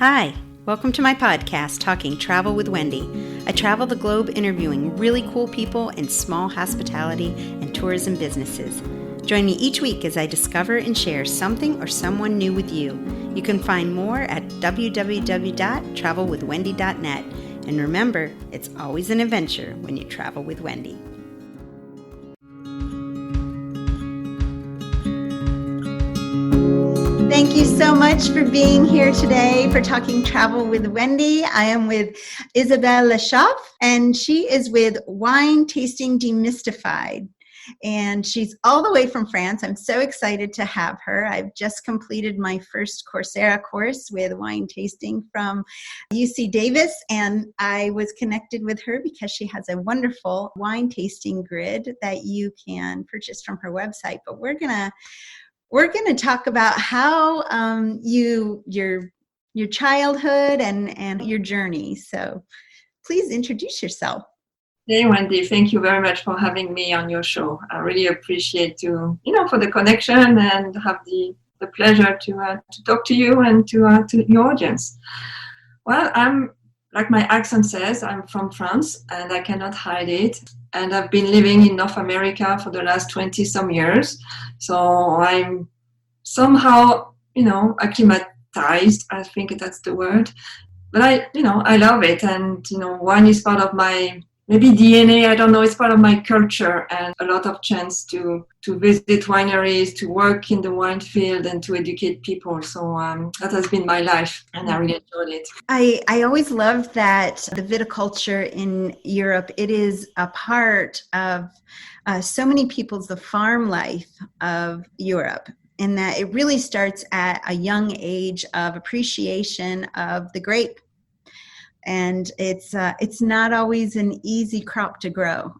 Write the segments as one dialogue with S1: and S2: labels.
S1: Hi, welcome to my podcast, Talking Travel with Wendy. I travel the globe interviewing really cool people in small hospitality and tourism businesses. Join me each week as I discover and share something or someone new with you. You can find more at www.travelwithwendy.net. And remember, it's always an adventure when you travel with Wendy. Thank you so much for being here today for Talking Travel with Wendy. I am with Isabelle Lesschaeve, and she is with Wine Tasting Demystified. And she's all the way from France. I'm so excited to have her. I've just completed my first Coursera course with wine tasting from UC Davis, and I was connected with her because she has a wonderful wine tasting grid that you can purchase from her website. But we're gonna talk about how your childhood and your journey. So please introduce yourself.
S2: Hey, Wendy, thank you very much for having me on your show. I really appreciate for the connection and have the pleasure to talk to you and to your audience. Well, I'm, like my accent says, I'm from France and I cannot hide it. And I've been living in North America for the last 20 some years. So I'm somehow, acclimatized, I think that's the word. But I love it. And, wine is part of my maybe DNA, I don't know, it's part of my culture, and a lot of chance to visit wineries, to work in the wine field and to educate people. So that has been my life and I really enjoyed it.
S1: I always loved that the viticulture in Europe, it is a part of so many people's, the farm life of Europe, in that it really starts at a young age of appreciation of the grape. And it's not always an easy crop to grow.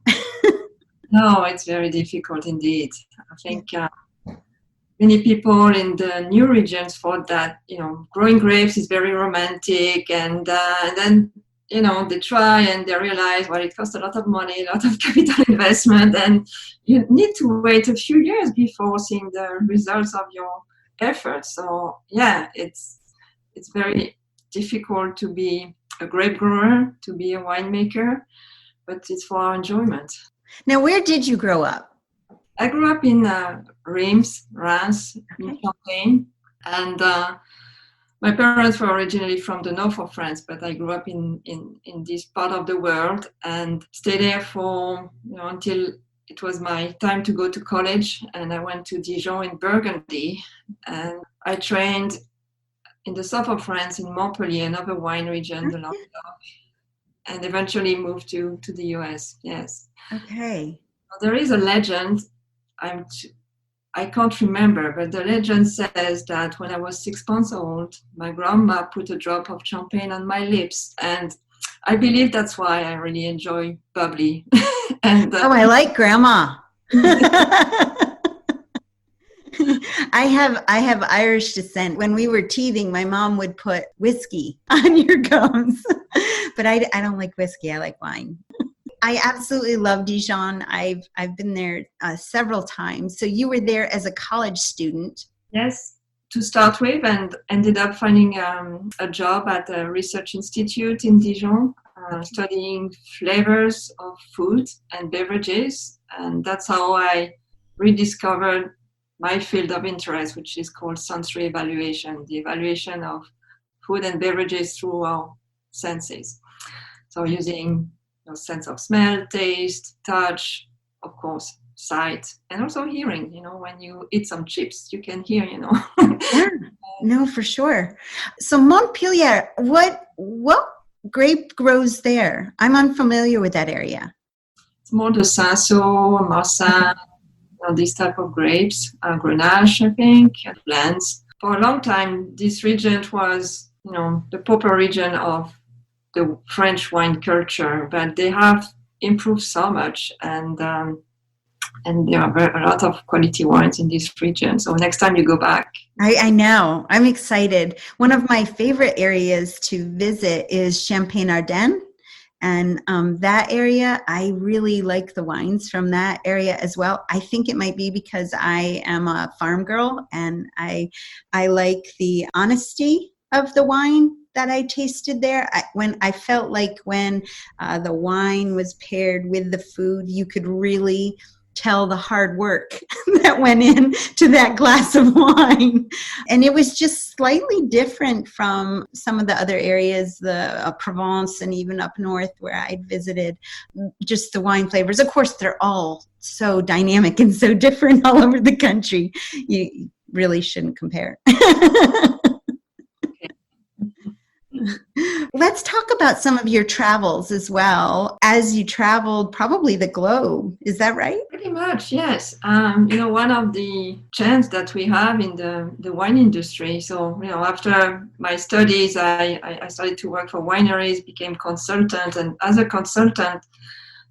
S2: No, it's very difficult indeed. I think many people in the new regions thought that, growing grapes is very romantic. And then, they try and they realize, well, it costs a lot of money, a lot of capital investment. And you need to wait a few years before seeing the results of your efforts. So, yeah, it's very difficult to be a grape grower, to be a winemaker, but it's for our enjoyment.
S1: Now, where did you grow up?
S2: I grew up in Reims, in Champagne, and my parents were originally from the north of France, but I grew up in this part of the world and stayed there for until it was my time to go to college, and I went to Dijon in Burgundy, and I trained in the south of France, in Montpellier, another wine region, the Languedoc, and eventually moved to the US. Yes.
S1: Okay.
S2: There is a legend. I can't remember, but the legend says that when I was 6 months old, my grandma put a drop of champagne on my lips, and I believe that's why I really enjoy bubbly. And
S1: I like grandma. I have Irish descent. When we were teething, my mom would put whiskey on your gums, but I don't like whiskey. I like wine. I absolutely love Dijon. I've been there several times. So you were there as a college student.
S2: Yes, to start with, and ended up finding a job at a research institute in Dijon, studying flavors of food and beverages. And that's how I rediscovered my field of interest, which is called sensory evaluation, the evaluation of food and beverages through our senses. So using sense of smell, taste, touch, of course, sight, and also hearing. When you eat some chips, you can hear,
S1: Yeah, no, for sure. So Montpellier, what grape grows there? I'm unfamiliar with that area.
S2: It's more the Cinsault, Marsanne, these type of grapes, Grenache, I think, blends. For a long time, this region was, the proper region of the French wine culture, but they have improved so much, and there are a lot of quality wines in this region. So next time you go back.
S1: I know. I'm excited. One of my favorite areas to visit is Champagne-Ardenne. And that area, I really like the wines from that area as well. I think it might be because I am a farm girl and I like the honesty of the wine that I tasted there. I felt like when the wine was paired with the food, you could really tell the hard work that went into that glass of wine. And it was just slightly different from some of the other areas, the Provence and even up north where I'd visited, just the wine flavors. Of course, they're all so dynamic and so different all over the country. You really shouldn't compare. Let's talk about some of your travels as well. As you traveled probably the globe, is that right?
S2: Pretty much, yes. One of the chances that we have in the wine industry. So, after my studies, I started to work for wineries, became consultant, and as a consultant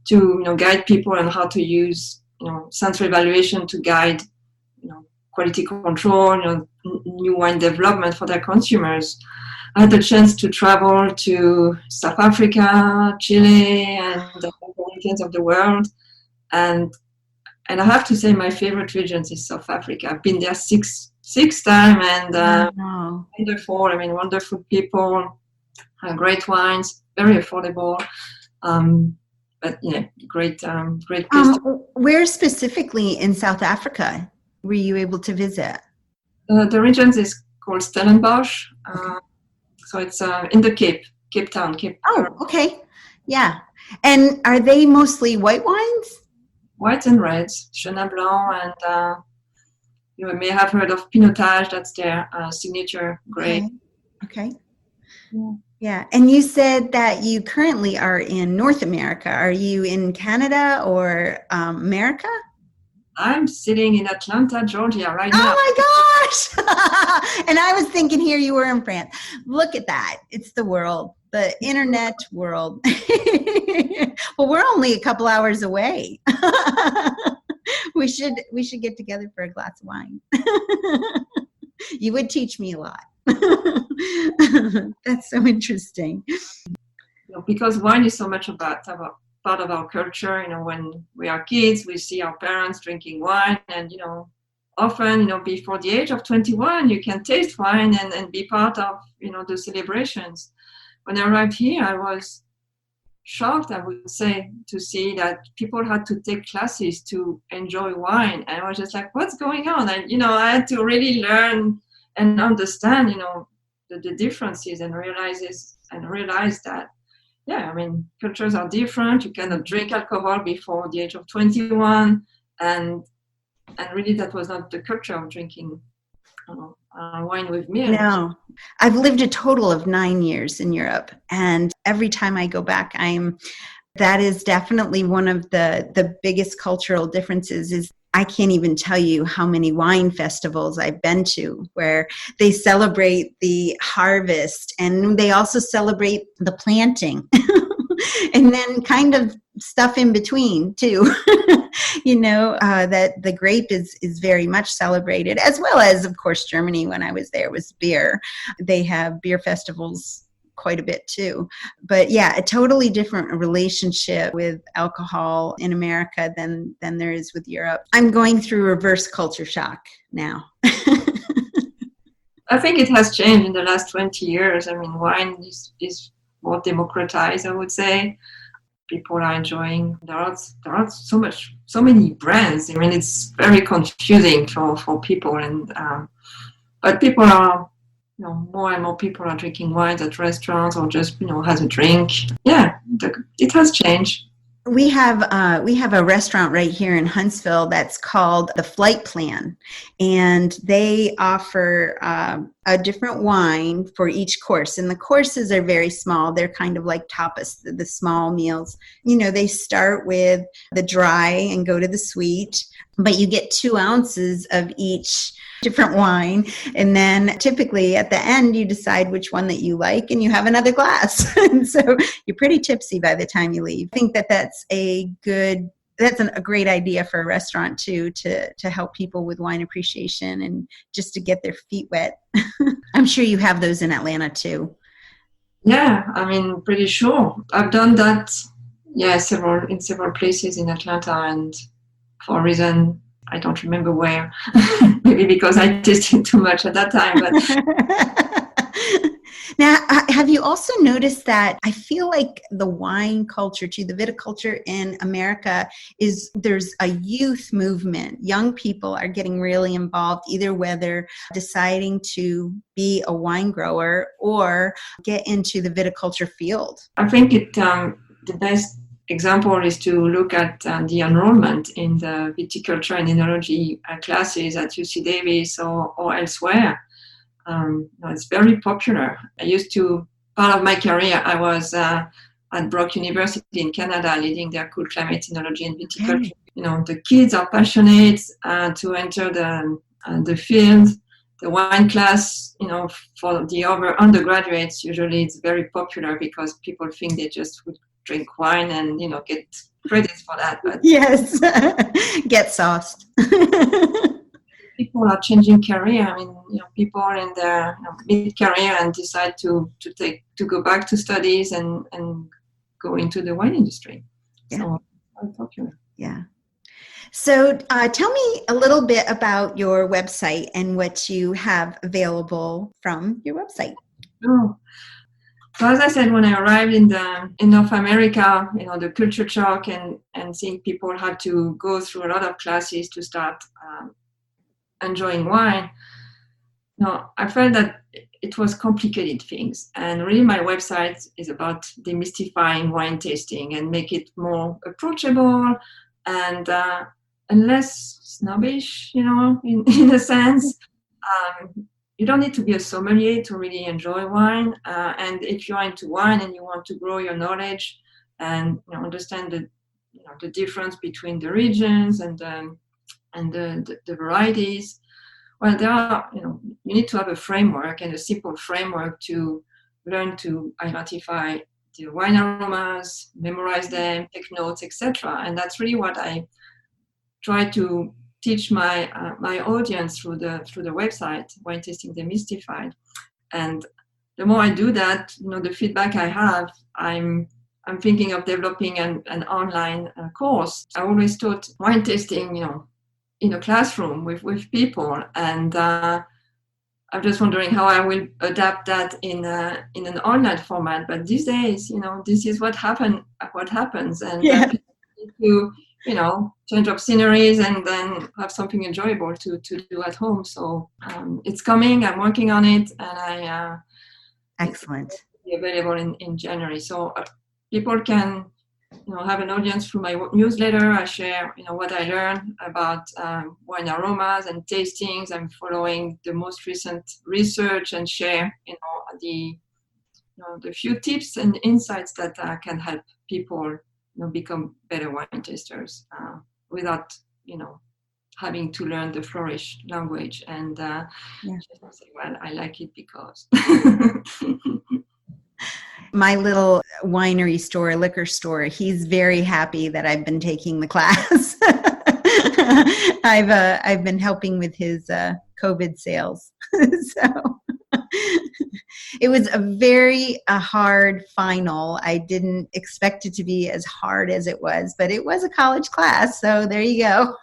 S2: to guide people on how to use sensory evaluation to guide quality control, new wine development for their consumers. I had the chance to travel to South Africa, Chile, and the regions of the world. And I have to say my favorite region is South Africa. I've been there six times, and wonderful. Wonderful people, great wines, very affordable. But great place.
S1: Where specifically in South Africa were you able to visit?
S2: The region is called Stellenbosch. So it's in the Cape Town.
S1: Oh, okay. Yeah. And are they mostly white wines?
S2: Whites and reds, Chenin Blanc, and you may have heard of Pinotage. That's their signature grape.
S1: Okay. Yeah. And you said that you currently are in North America. Are you in Canada or America?
S2: I'm sitting in Atlanta, Georgia right now.
S1: Oh my gosh! And I was thinking here you were in France. Look at that. It's the world, the internet world. Well, we're only a couple hours away. We should get together for a glass of wine. You would teach me a lot. That's so interesting.
S2: Because wine is so much about part of our culture. When we are kids, we see our parents drinking wine, and often before the age of 21 you can taste wine and be part of the celebrations. When I arrived here, I was shocked, I would say, to see that people had to take classes to enjoy wine, and I was just like, what's going on? And I had to really learn and understand the differences and realize that cultures are different. You cannot drink alcohol before the age of 21, and really that was not the culture of drinking wine with milk.
S1: No, I've lived a total of 9 years in Europe, and every time I go back, that is definitely one of the biggest cultural differences. Is I can't even tell you how many wine festivals I've been to where they celebrate the harvest, and they also celebrate the planting and then kind of stuff in between too. That the grape is very much celebrated, as well as, of course, Germany. When I was there, was beer. They have beer festivals quite a bit too. But yeah, a totally different relationship with alcohol in America than there is with Europe. I'm going through reverse culture shock now.
S2: I think it has changed in the last 20 years. Wine is more democratized, I would say. People are enjoying. There are so many brands. It's very confusing for people, and but people are, more and more people are drinking wines at restaurants or just has a drink. Yeah, it has changed.
S1: We have a restaurant right here in Huntsville that's called The Flight Plan, and they offer a different wine for each course. And the courses are very small. They're kind of like tapas, the small meals. They start with the dry and go to the sweet, but you get 2 ounces of each different wine, and then typically at the end you decide which one that you like and you have another glass. And so you're pretty tipsy by the time you leave. I think that's a great idea for a restaurant too, to help people with wine appreciation and just to get their feet wet. I'm sure you have those in Atlanta too.
S2: Yeah, pretty sure. I've done that, in several places in Atlanta, and for a reason I don't remember where. Maybe because I tasted too much at that time. But
S1: Now, have you also noticed that I feel like the wine culture too, the viticulture in America there's a youth movement. Young people are getting really involved, either whether deciding to be a wine grower or get into the viticulture field.
S2: I think the best example is to look at the enrollment in the viticulture and enology classes at UC Davis or elsewhere. It's very popular. Part of my career, I was at Brock University in Canada, leading their cool climate enology and viticulture. Okay. The kids are passionate to enter the field. The wine class, for the other undergraduates, usually it's very popular because people think they just would drink wine and, get credits for that. But
S1: yes, get sauced.
S2: People are changing career. I mean, people are in their mid-career and decide to go back to studies and go into the wine industry. Yeah. So, very popular.
S1: Yeah. So tell me a little bit about your website and what you have available from your website.
S2: Oh. So as I said, when I arrived in North America, the culture shock and seeing people had to go through a lot of classes to start enjoying wine, I felt that it was complicated things. And really my website is about demystifying wine tasting and make it more approachable and less snobbish, in a sense. You don't need to be a sommelier to really enjoy wine. And if you're into wine and you want to grow your knowledge and understand the difference between the regions and the varieties, well, you need to have a framework and a simple framework to learn to identify the wine aromas, memorize them, take notes, etc. And that's really what I try to teach my audience through the website, Wine Tasting Demystified. And the more I do that, the feedback I have, I'm thinking of developing an online course. I always taught wine tasting, in a classroom with people, and I'm just wondering how I will adapt that in an online format. But these days, this is what happens, and people need to change up sceneries and then have something enjoyable to do at home. So it's coming. I'm working on it, and
S1: excellent.
S2: It's be available in January. So people can have an audience through my newsletter. I share what I learned about wine aromas and tastings. I'm following the most recent research and share the few tips and insights that can help people become better wine tasters without having to learn the flourish language and just say, well, I like it because.
S1: My little winery store, liquor store, he's very happy that I've been taking the class. I've been helping with his COVID sales. So it was a very hard final. I didn't expect it to be as hard as it was, but it was a college class. So there you go.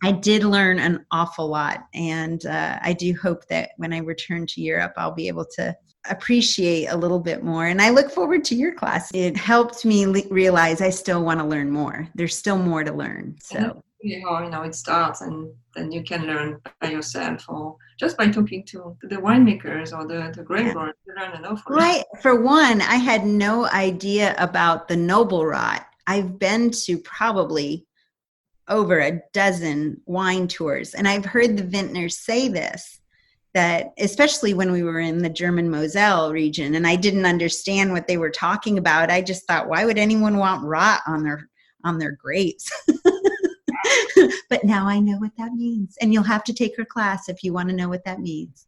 S1: I did learn an awful lot. And I do hope that when I return to Europe, I'll be able to appreciate a little bit more. And I look forward to your class. It helped me realize I still want to learn more. There's still more to learn. So
S2: how it starts, and then you can learn by yourself or just by talking to the winemakers or the grape growers. You learn an awful lot.
S1: Right. For one, I had no idea about the noble rot. I've been to probably over a dozen wine tours, and I've heard the vintners say this, that especially when we were in the German Moselle region, and I didn't understand what they were talking about. I just thought, why would anyone want rot on their grapes? But now I know what that means, and you'll have to take her class if you want to know what that means.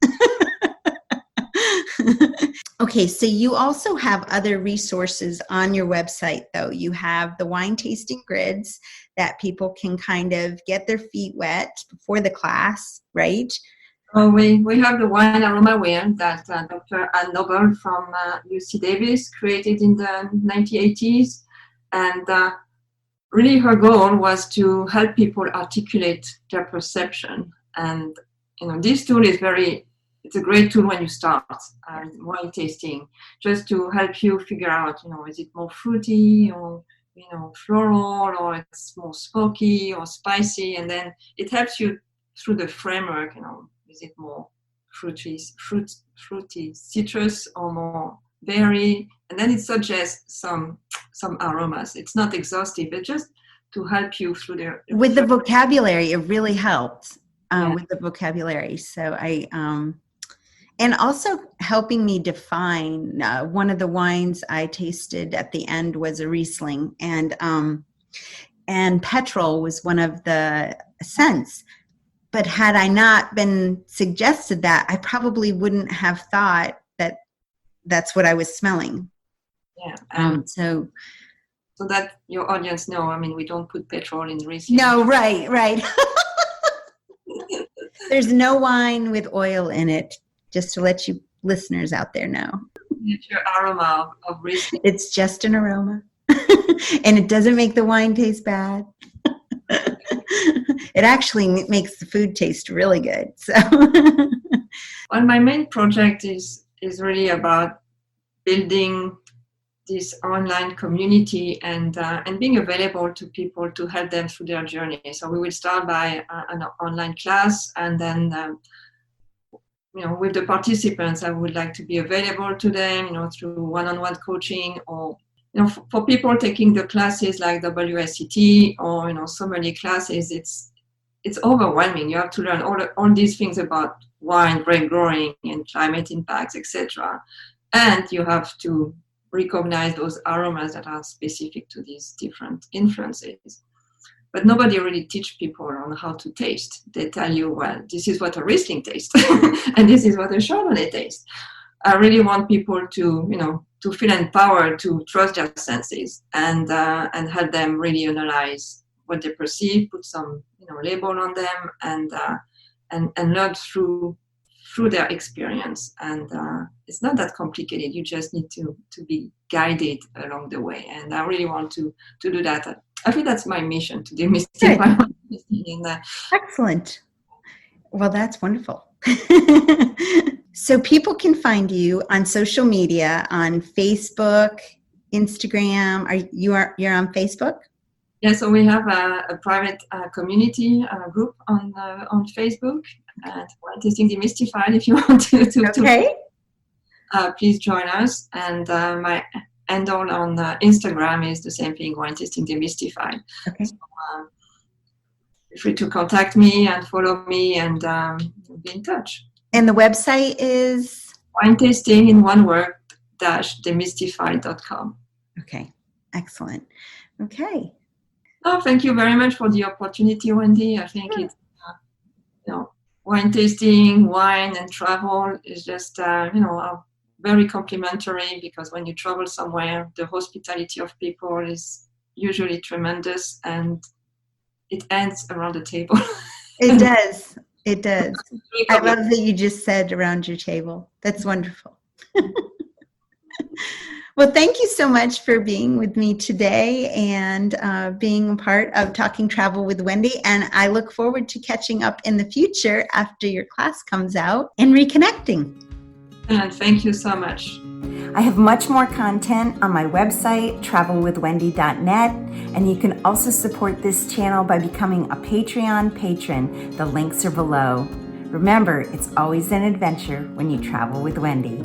S1: Okay, so you also have other resources on your website, though. You have the wine tasting grids that people can kind of get their feet wet before the class, right?
S2: Oh, we have the wine aroma wheel that Dr. Anne Noble from UC Davis created in the 1980s. And really her goal was to help people articulate their perception. And this tool is very it's a great tool when you start wine tasting, just to help you figure out, is it more fruity or floral, or it's more smoky or spicy, and then it helps you through the framework. Is it more fruity citrus or more berry, and then it suggests some aromas. It's not exhaustive, but just to help you through
S1: with the vocabulary. It really helped with the vocabulary. So I and also helping me define. One of the wines I tasted at the end was a Riesling, and petrol was one of the scents. But had I not been suggested that, I probably wouldn't have thought that that's what I was smelling.
S2: Yeah. So that your audience know, we don't put petrol in Riesling.
S1: No, right. There's no wine with oil in it, just to let you listeners out there know.
S2: It's your aroma of Riesling.
S1: It's just an aroma. And it doesn't make the wine taste bad. It actually makes the food taste really good. So,
S2: well, my main project is really about building this online community and being available to people to help them through their journey. So we will start by an online class, and then with the participants, I would like to be available to them, through one-on-one coaching, or for people taking the classes like WSET or sommelier classes. It's overwhelming. You have to learn all these things about wine, grape growing, and climate impacts, etc. And you have to recognize those aromas that are specific to these different influences. But nobody really teach people on how to taste. They tell you, well, this is what a Riesling tastes, and this is what a Chardonnay tastes. I really want people to, to feel empowered to trust their senses and help them really analyze what they perceive, put some, label on them, and learn through their experience. And it's not that complicated. You just need to be guided along the way. And I really want to do that. I think that's my mission, to demystify.
S1: Excellent. Well, that's wonderful. So people can find you on social media, on Facebook, Instagram. You're on Facebook?
S2: Yeah, so we have a private community group on Facebook, Wine Tasting Demystified. If you want to please join us. And my handle on Instagram is the same thing, Wine Tasting Demystified.
S1: Okay.
S2: So, feel free to contact me and follow me, and be in touch.
S1: And the website is?
S2: Wine Tasting in one word -demystified.com.
S1: Okay, excellent. Okay.
S2: Oh, thank you very much for the opportunity, Wendy. I think it's, wine tasting, wine, and travel is just, very complementary, because when you travel somewhere, the hospitality of people is usually tremendous, and it ends around the table.
S1: It does. It does. I love that you just said around your table. That's wonderful. Well, thank you so much for being with me today and being a part of Talking Travel with Wendy. And I look forward to catching up in the future after your class comes out and reconnecting.
S2: And thank you so much.
S1: I have much more content on my website, travelwithwendy.net, and you can also support this channel by becoming a Patreon patron. The links are below. Remember, it's always an adventure when you travel with Wendy.